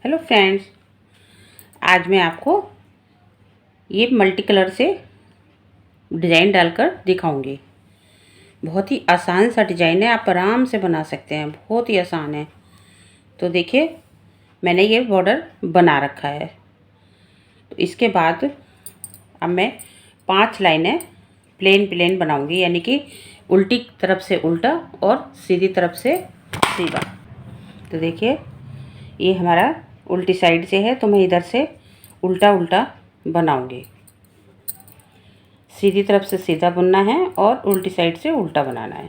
Hello friends, आज मैं आपको ये मल्टी कलर से डिज़ाइन डालकर दिखाऊंगी। बहुत ही आसान सा डिज़ाइन है, आप आराम से बना सकते हैं, बहुत ही आसान है। तो देखिए, मैंने ये बॉर्डर बना रखा है। तो इसके बाद अब मैं 5 लाइनें प्लेन प्लेन बनाऊंगी, यानी कि उल्टी तरफ से उल्टा और सीधी तरफ से सीधा। तो देखिए, ये हमारा उल्टी साइड से है, तो मैं इधर से उल्टा उल्टा बनाऊंगी। सीधी तरफ से सीधा बुनना है और उल्टी साइड से उल्टा बनाना है।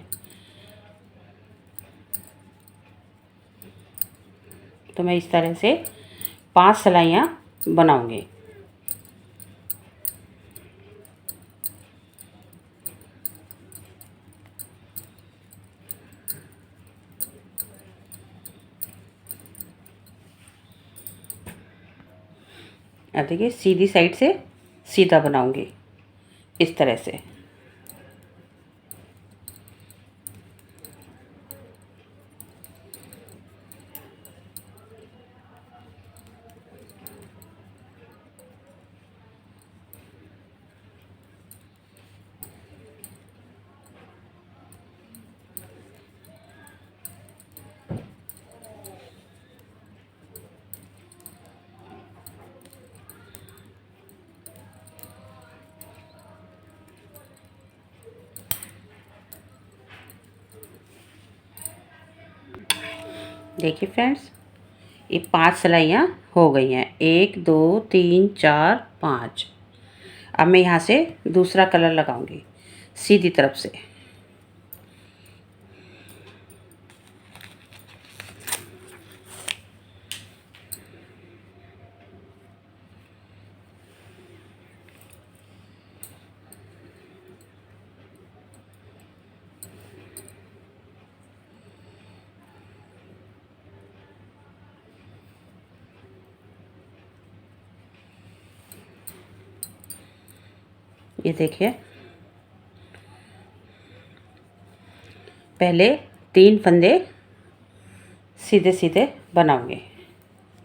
तो मैं इस तरह से 5 सिलाइयाँ बनाऊंगी। अब देखिए, सीधी साइड से सीधा बनाऊंगी इस तरह से। देखिए फ्रेंड्स, ये 5 सिलाइयाँ हो गई हैं। 1 2 3 4 5। अब मैं यहाँ से दूसरा कलर लगाऊंगी सीधी तरफ से। ये देखिए, पहले 3 फंदे सीधे सीधे बनाऊंगे।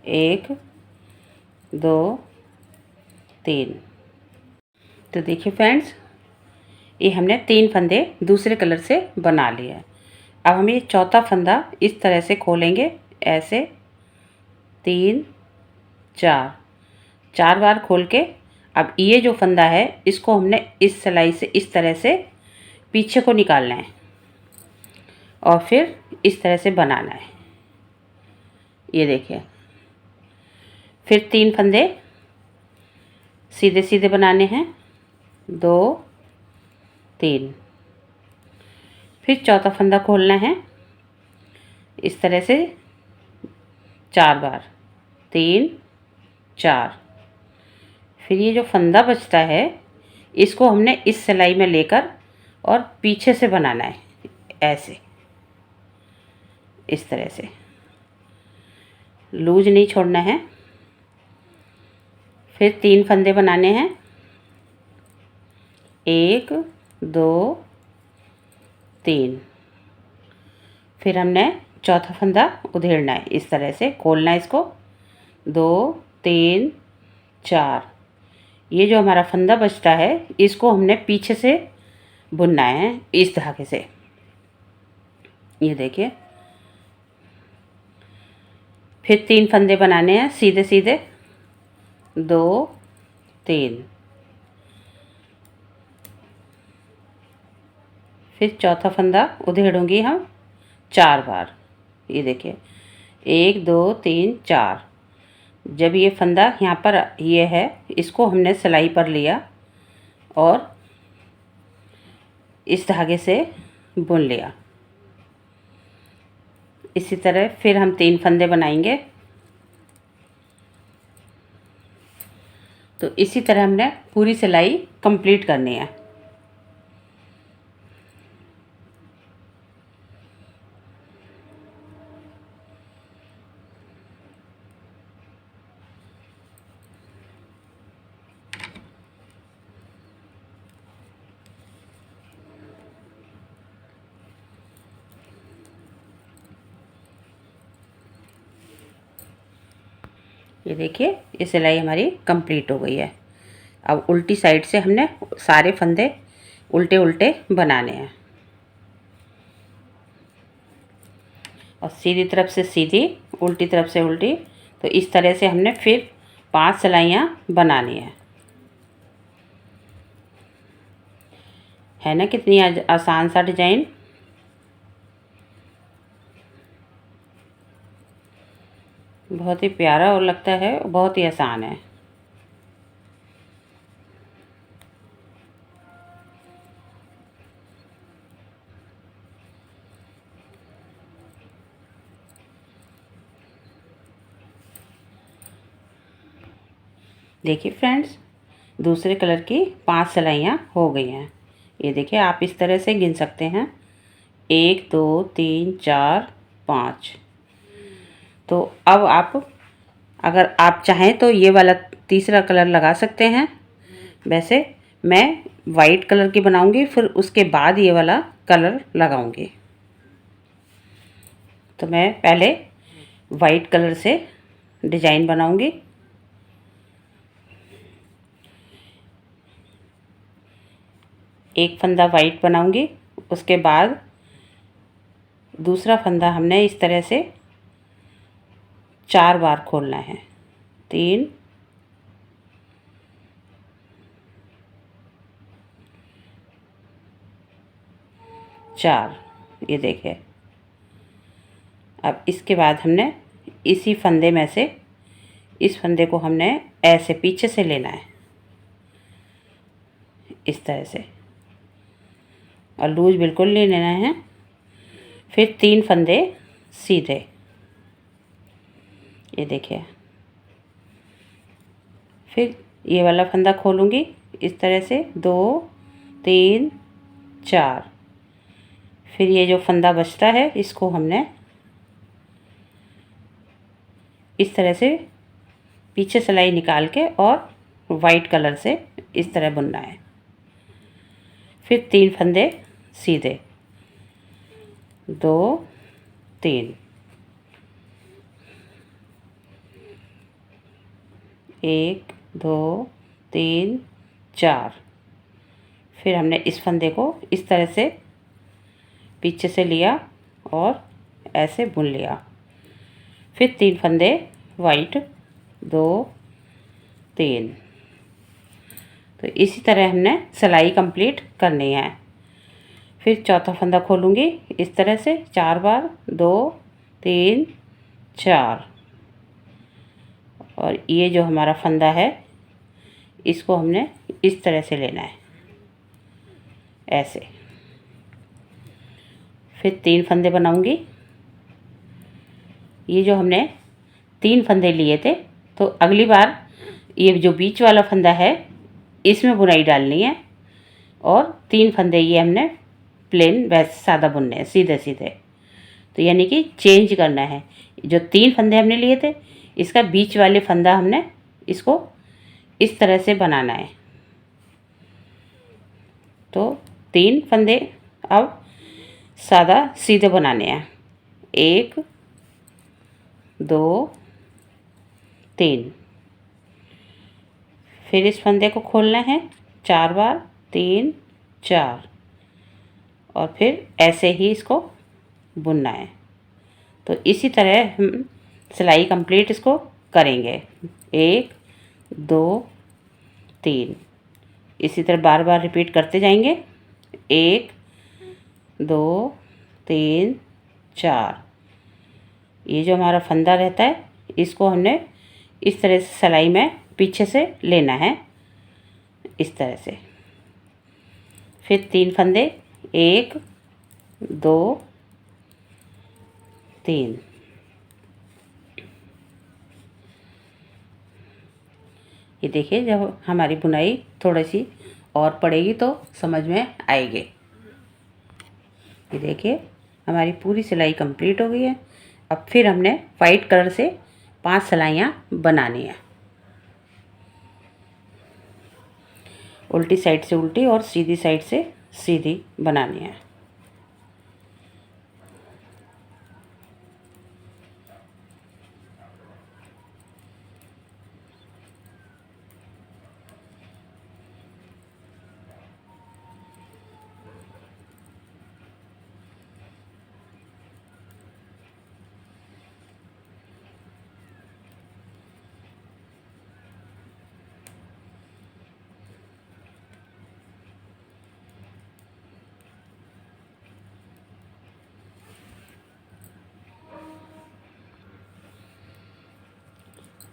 1 2 3। तो देखिए फ्रेंड्स, ये हमने 3 फंदे दूसरे कलर से बना लिए हैं। अब हम ये चौथा फंदा इस तरह से खोलेंगे, ऐसे 3 4 4 बार खोल के। अब ये जो फंदा है, इसको हमने इस सिलाई से इस तरह से पीछे को निकालना है और फिर इस तरह से बनाना है। ये देखिए, फिर 3 फंदे सीधे सीधे बनाने हैं, 2 3। फिर चौथा फंदा खोलना है इस तरह से 4 बार, 3 4। फिर ये जो फंदा बचता है, इसको हमने इस सिलाई में लेकर और पीछे से बनाना है, ऐसे इस तरह से। लूज नहीं छोड़ना है। फिर 3 फंदे बनाने हैं, 1 2 3। फिर हमने चौथा फंदा उधेड़ना है, इस तरह से खोलना है इसको, 2 3 4। ये जो हमारा फंदा बचता है, इसको हमने पीछे से बुनना है इस धागे से। ये देखिए, फिर 3 फंदे बनाने हैं सीधे सीधे, 2 3। फिर चौथा फंदा उधेड़ूंगी हम 4 बार। ये देखिए, 1 2 3 4। जब ये फंदा यहाँ पर ये है, इसको हमने सिलाई पर लिया और इस धागे से बुन लिया। इसी तरह फिर हम 3 फंदे बनाएंगे। तो इसी तरह हमने पूरी सिलाई कंप्लीट करनी है। ये देखिए ये सिलाई हमारी कंप्लीट हो गई है। अब उल्टी साइड से हमने सारे फंदे उल्टे उल्टे बनाने हैं और सीधी तरफ से सीधी, उल्टी तरफ से उल्टी। तो इस तरह से हमने फिर 5 सिलाइयाँ बनानी है ना। कितनी आसान सा डिजाइन। बहुत ही प्यारा और लगता है, बहुत ही आसान है। देखिए फ्रेंड्स, दूसरे कलर की 5 सिलाइयाँ हो गई हैं। ये देखिए आप इस तरह से गिन सकते हैं, 1 2 3 4 5। तो अब आप, अगर आप चाहें तो ये वाला तीसरा कलर लगा सकते हैं। वैसे मैं वाइट कलर की बनाऊंगी, फिर उसके बाद ये वाला कलर लगाऊंगी। तो मैं पहले वाइट कलर से डिजाइन बनाऊंगी। एक फंदा वाइट बनाऊंगी, उसके बाद दूसरा फंदा हमने इस तरह से 4 बार खोलना है। 3 4, ये देखिए। अब इसके बाद हमने इसी फंदे में से, इस फंदे को हमने ऐसे पीछे से लेना है, इस तरह से, और लूज बिल्कुल नहीं लेना है। फिर 3 फंदे सीधे, ये देखिए। फिर ये वाला फंदा खोलूँगी इस तरह से, 2 3 4। फिर ये जो फंदा बचता है इसको हमने इस तरह से पीछे सिलाई निकाल के और वाइट कलर से इस तरह बुनना है। फिर 3 फंदे सीधे, 2 3, 1 2 3 4। फिर हमने इस फंदे को इस तरह से पीछे से लिया और ऐसे बुन लिया। फिर 3 फंदे वाइट, 2 3। तो इसी तरह हमने सिलाई कंप्लीट करनी है। फिर चौथा फंदा खोलूँगी इस तरह से 4 बार, 2 3 4। और ये जो हमारा फंदा है इसको हमने इस तरह से लेना है, ऐसे। फिर 3 फंदे बनाऊंगी। ये जो हमने 3 फंदे लिए थे, तो अगली बार ये जो बीच वाला फंदा है इसमें बुनाई डालनी है, और 3 फंदे ये हमने प्लेन वैसे सादा बुनने हैं, सीधे सीधे। तो यानी कि चेंज करना है। जो 3 फंदे हमने लिए थे, इसका बीच वाले फंदा हमने इसको इस तरह से बनाना है। तो 3 फंदे अब सादा सीधे बनाने हैं, 1 2 3। फिर इस फंदे को खोलना है 4 बार, 3 4, और फिर ऐसे ही इसको बुनना है। तो इसी तरह हम सिलाई कंप्लीट इसको करेंगे, 1 2 3। इसी तरह बार बार रिपीट करते जाएंगे, 1 2 3 4। ये जो हमारा फंदा रहता है इसको हमने इस तरह से सिलाई में पीछे से लेना है, इस तरह से। फिर 3 फंदे, 1 2 3। ये देखिए, जब हमारी बुनाई थोड़ी सी और पड़ेगी तो समझ में आएगी। ये देखिए हमारी पूरी सिलाई कंप्लीट हो गई है। अब फिर हमने वाइट कलर से 5 सिलाइयाँ बनानी है, उल्टी साइड से उल्टी और सीधी साइड से सीधी बनानी है।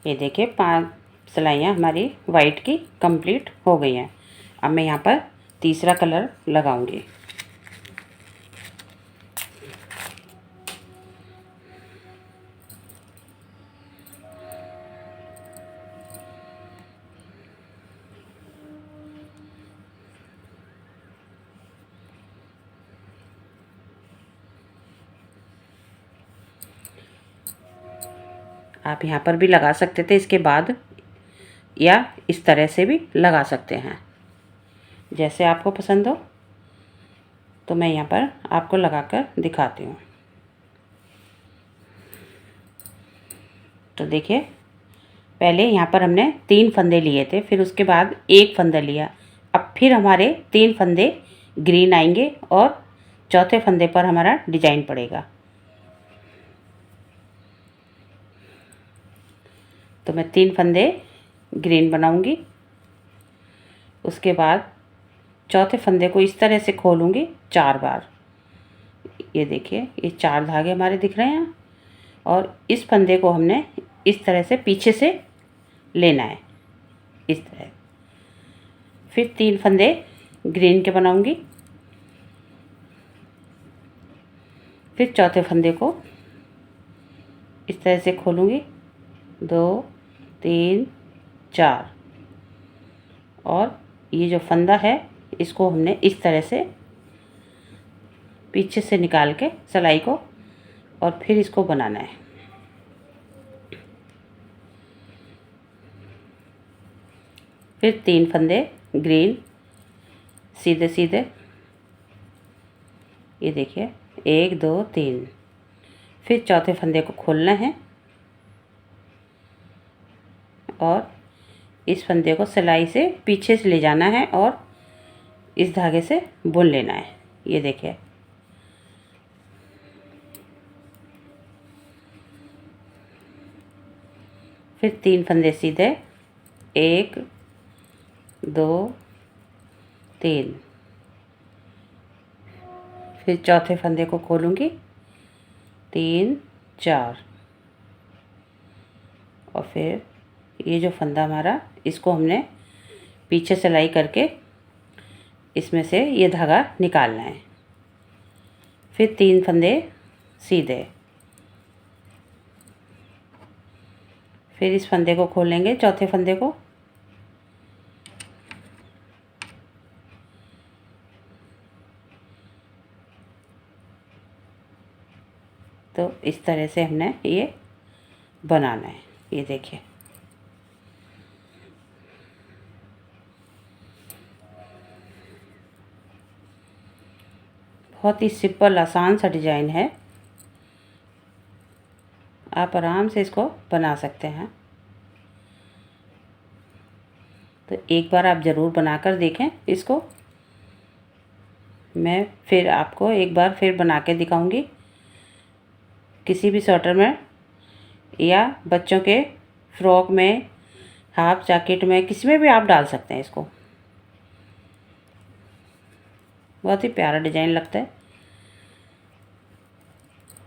ये देखिए 5 सिलाइयाँ हमारी वाइट की कंप्लीट हो गई हैं। अब मैं यहाँ पर तीसरा कलर लगाऊंगी। आप यहाँ पर भी लगा सकते थे इसके बाद, या इस तरह से भी लगा सकते हैं, जैसे आपको पसंद हो। तो मैं यहाँ पर आपको लगाकर दिखाती हूँ। तो देखिए, पहले यहाँ पर हमने 3 फंदे लिए थे, फिर उसके बाद 1 फंदा लिया। अब फिर हमारे 3 फंदे ग्रीन आएंगे और चौथे फंदे पर हमारा डिजाइन पड़ेगा। तो मैं 3 फंदे ग्रीन बनाऊंगी। उसके बाद चौथे फंदे को इस तरह से खोलूंगी 4 बार। ये देखिए, ये 4 धागे हमारे दिख रहे हैं और इस फंदे को हमने इस तरह से पीछे से लेना है, इस तरह। फिर 3 फंदे ग्रीन के बनाऊंगी। फिर चौथे फंदे को इस तरह से खोलूंगी, 2 3 4, और ये जो फंदा है इसको हमने इस तरह से पीछे से निकाल के सिलाई को, और फिर इसको बनाना है। फिर 3 फंदे ग्रीन सीधे सीधे, ये देखिए 1 2 3। फिर चौथे फंदे को खोलना है और इस फंदे को सिलाई से पीछे से ले जाना है और इस धागे से बुन लेना है। ये देखिए, फिर 3 फंदे सीधे, 1 2 3। फिर चौथे फंदे को खोलूंगी, 3 4, और फिर ये जो फंदा हमारा, इसको हमने पीछे सिलाई करके इसमें से ये धागा निकालना है। फिर 3 फंदे सीधे, फिर इस फंदे को खोलेंगे, चौथे फंदे को, तो इस तरह से हमने ये बनाना है। ये देखिए, बहुत ही सिंपल आसान सा डिजाइन है। आप आराम से इसको बना सकते हैं। तो एक बार आप ज़रूर बनाकर देखें इसको। मैं फिर आपको एक बार फिर बना के दिखाऊंगी। किसी भी स्वेटर में या बच्चों के फ्रॉक में, हाफ जैकेट में, किसी में भी आप डाल सकते हैं इसको। बहुत ही प्यारा डिजाइन लगता है।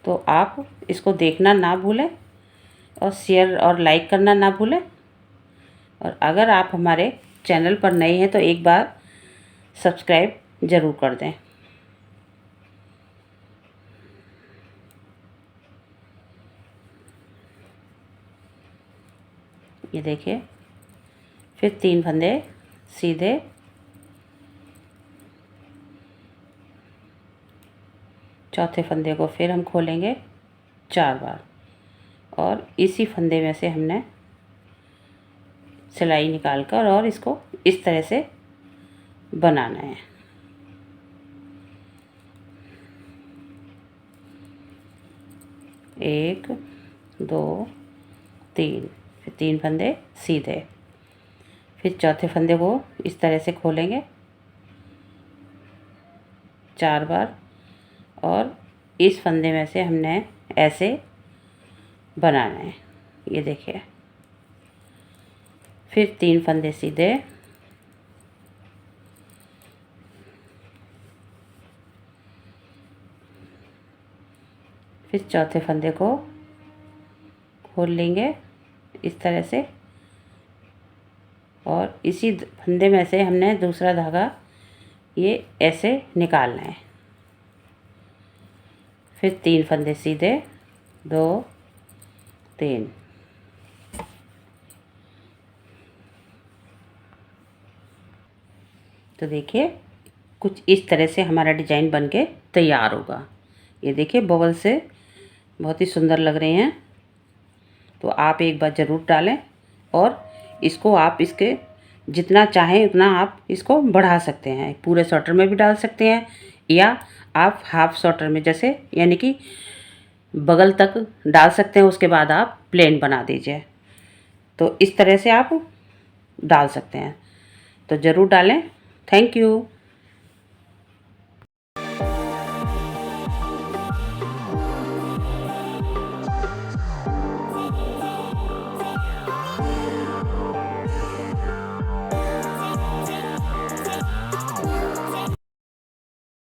तो आप इसको देखना ना भूलें और शेयर और लाइक करना ना भूलें। और अगर आप हमारे चैनल पर नए हैं तो एक बार सब्सक्राइब ज़रूर कर दें। ये देखिए, फिर 3 फंदे सीधे, चौथे फंदे को फिर हम खोलेंगे 4 बार, और इसी फंदे में से हमने सिलाई निकाल कर और इसको इस तरह से बनाना है। एक 2 3, फिर 3 फंदे सीधे, फिर चौथे फंदे को इस तरह से खोलेंगे 4 बार, और इस फंदे में से हमने ऐसे बनाना है। ये देखिए, फिर 3 फंदे सीधे, फिर चौथे फंदे को खोल लेंगे इस तरह से, और इसी फंदे में से हमने दूसरा धागा ये ऐसे निकालना है। फिर 3 फंदे सीधे, 2 3। तो देखिए कुछ इस तरह से हमारा डिजाइन बनके तैयार होगा। ये देखिए बबल से बहुत ही सुंदर लग रहे हैं। तो आप एक बार ज़रूर डालें, और इसको आप इसके जितना चाहें उतना आप इसको बढ़ा सकते हैं। पूरे स्वेटर में भी डाल सकते हैं, या आप हाफ स्वेटर में, जैसे यानी कि बगल तक डाल सकते हैं, उसके बाद आप प्लेन बना दीजिए। तो इस तरह से आप डाल सकते हैं। तो ज़रूर डालें। Thank you.